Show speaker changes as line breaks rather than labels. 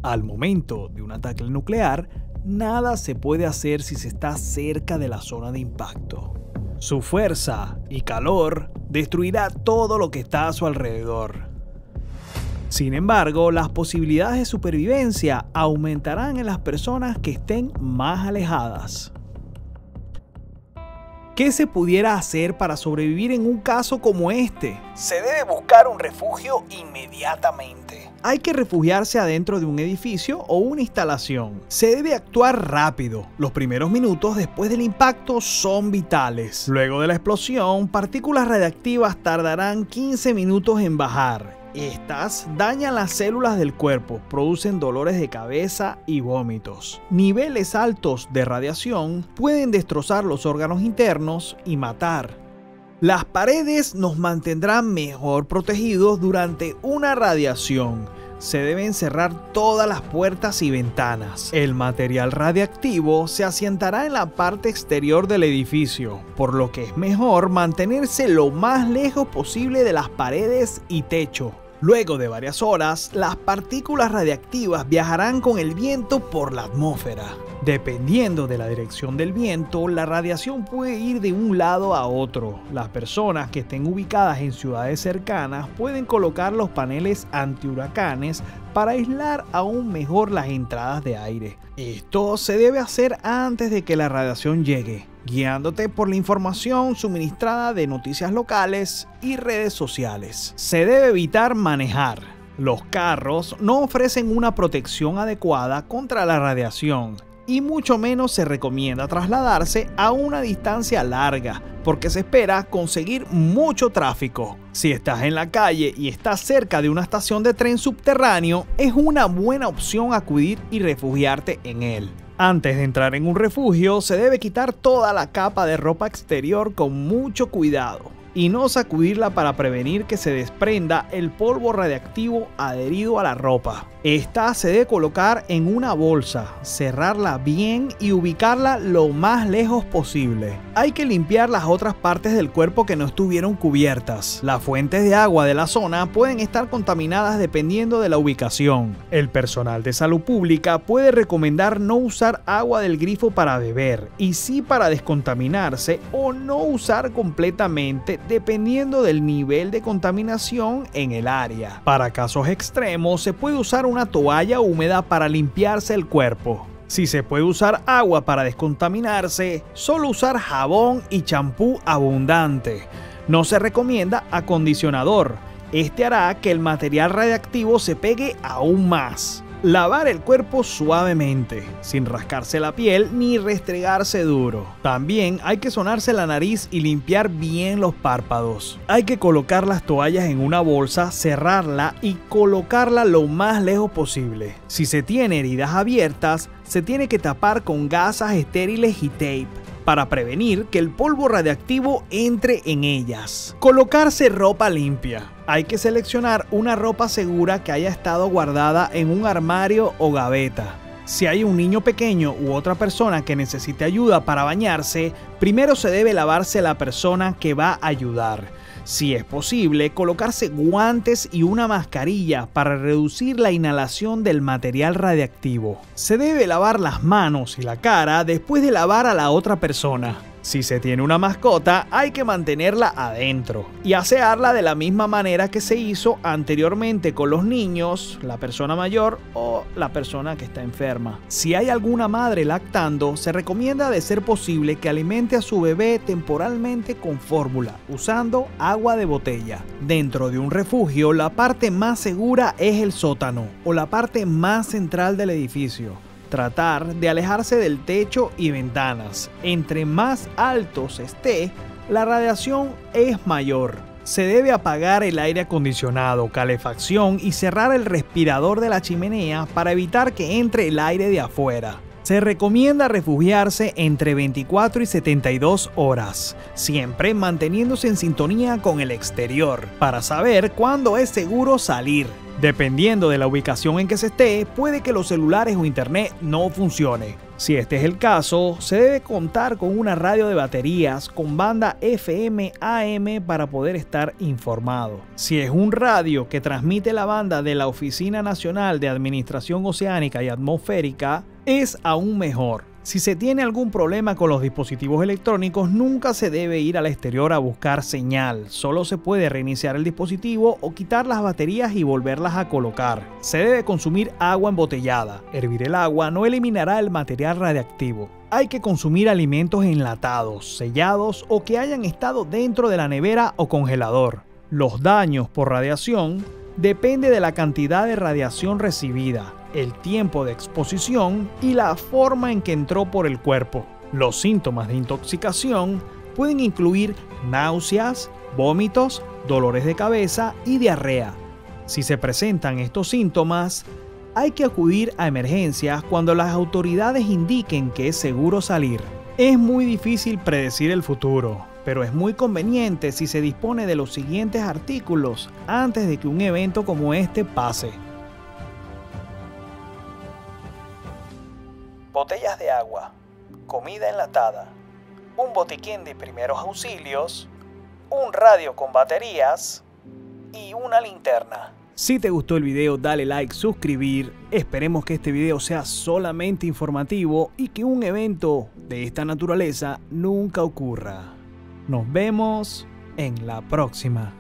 Al momento de un ataque nuclear, nada se puede hacer si se está cerca de la zona de impacto. Su fuerza y calor destruirá todo lo que está a su alrededor. Sin embargo, las posibilidades de supervivencia aumentarán en las personas que estén más alejadas. ¿Qué se pudiera hacer para sobrevivir en un caso como este? Se debe buscar un refugio inmediatamente. Hay que refugiarse adentro de un edificio o una instalación. Se debe actuar rápido. Los primeros minutos después del impacto son vitales. Luego de la explosión, partículas radiactivas tardarán 15 minutos en bajar. Estas dañan las células del cuerpo, producen dolores de cabeza y vómitos. Niveles altos de radiación pueden destrozar los órganos internos y matar. Las paredes nos mantendrán mejor protegidos durante una radiación. Se deben cerrar todas las puertas y ventanas. El material radiactivo se asientará en la parte exterior del edificio, por lo que es mejor mantenerse lo más lejos posible de las paredes y techo. Luego de varias horas, las partículas radiactivas viajarán con el viento por la atmósfera. Dependiendo de la dirección del viento, la radiación puede ir de un lado a otro. Las personas que estén ubicadas en ciudades cercanas pueden colocar los paneles antihuracanes para aislar aún mejor las entradas de aire. Esto se debe hacer antes de que la radiación llegue, guiándote por la información suministrada de noticias locales y redes sociales. Se debe evitar manejar. Los carros no ofrecen una protección adecuada contra la radiación y mucho menos se recomienda trasladarse a una distancia larga porque se espera conseguir mucho tráfico. Si estás en la calle y estás cerca de una estación de tren subterráneo, es una buena opción acudir y refugiarte en él. Antes de entrar en un refugio, se debe quitar toda la capa de ropa exterior con mucho cuidado y no sacudirla para prevenir que se desprenda el polvo radiactivo adherido a la ropa. Esta se debe colocar en una bolsa, cerrarla bien y ubicarla lo más lejos posible. Hay que limpiar las otras partes del cuerpo que no estuvieron cubiertas. Las fuentes de agua de la zona pueden estar contaminadas dependiendo de la ubicación. El personal de salud pública puede recomendar no usar agua del grifo para beber y sí para descontaminarse o no usar completamente dependiendo del nivel de contaminación en el área. Para casos extremos se puede usar una toalla húmeda para limpiarse el cuerpo. Si se puede usar agua para descontaminarse, solo usar jabón y champú abundante. No se recomienda acondicionador. Este hará que el material radiactivo se pegue aún más. Lavar el cuerpo suavemente, sin rascarse la piel ni restregarse duro. También hay que sonarse la nariz y limpiar bien los párpados. Hay que colocar las toallas en una bolsa, cerrarla y colocarla lo más lejos posible. Si se tiene heridas abiertas, se tiene que tapar con gasas estériles y tape para prevenir que el polvo radiactivo entre en ellas. Colocarse ropa limpia. Hay que seleccionar una ropa segura que haya estado guardada en un armario o gaveta. Si hay un niño pequeño u otra persona que necesite ayuda para bañarse, primero se debe lavarse la persona que va a ayudar. Si es posible, colocarse guantes y una mascarilla para reducir la inhalación del material radiactivo. Se debe lavar las manos y la cara después de lavar a la otra persona. Si se tiene una mascota, hay que mantenerla adentro y asearla de la misma manera que se hizo anteriormente con los niños, la persona mayor o la persona que está enferma. Si hay alguna madre lactando, se recomienda de ser posible que alimente a su bebé temporalmente con fórmula, usando agua de botella. Dentro de un refugio, la parte más segura es el sótano o la parte más central del edificio. Tratar de alejarse del techo y ventanas. Entre más altos esté, la radiación es mayor. Se debe apagar el aire acondicionado, calefacción y cerrar el respirador de la chimenea para evitar que entre el aire de afuera. Se recomienda refugiarse entre 24 y 72 horas, siempre manteniéndose en sintonía con el exterior, para saber cuándo es seguro salir. Dependiendo de la ubicación en que se esté, puede que los celulares o internet no funcione. Si este es el caso, se debe contar con una radio de baterías con banda FM/AM para poder estar informado. Si es un radio que transmite la banda de la Oficina Nacional de Administración Oceánica y Atmosférica, es aún mejor. Si se tiene algún problema con los dispositivos electrónicos, nunca se debe ir al exterior a buscar señal. Solo se puede reiniciar el dispositivo o quitar las baterías y volverlas a colocar. Se debe consumir agua embotellada. Hervir el agua no eliminará el material radiactivo. Hay que consumir alimentos enlatados, sellados o que hayan estado dentro de la nevera o congelador. Los daños por radiación depende de la cantidad de radiación recibida, el tiempo de exposición y la forma en que entró por el cuerpo. Los síntomas de intoxicación pueden incluir náuseas, vómitos, dolores de cabeza y diarrea. Si se presentan estos síntomas, hay que acudir a emergencias cuando las autoridades indiquen que es seguro salir. Es muy difícil predecir el futuro, pero es muy conveniente si se dispone de los siguientes artículos antes de que un evento como este pase. Botellas de agua, comida enlatada, un botiquín de primeros auxilios, un radio con baterías y una linterna. Si te gustó el video, dale like, suscribir. Esperemos que este video sea solamente informativo y que un evento de esta naturaleza nunca ocurra. Nos vemos en la próxima.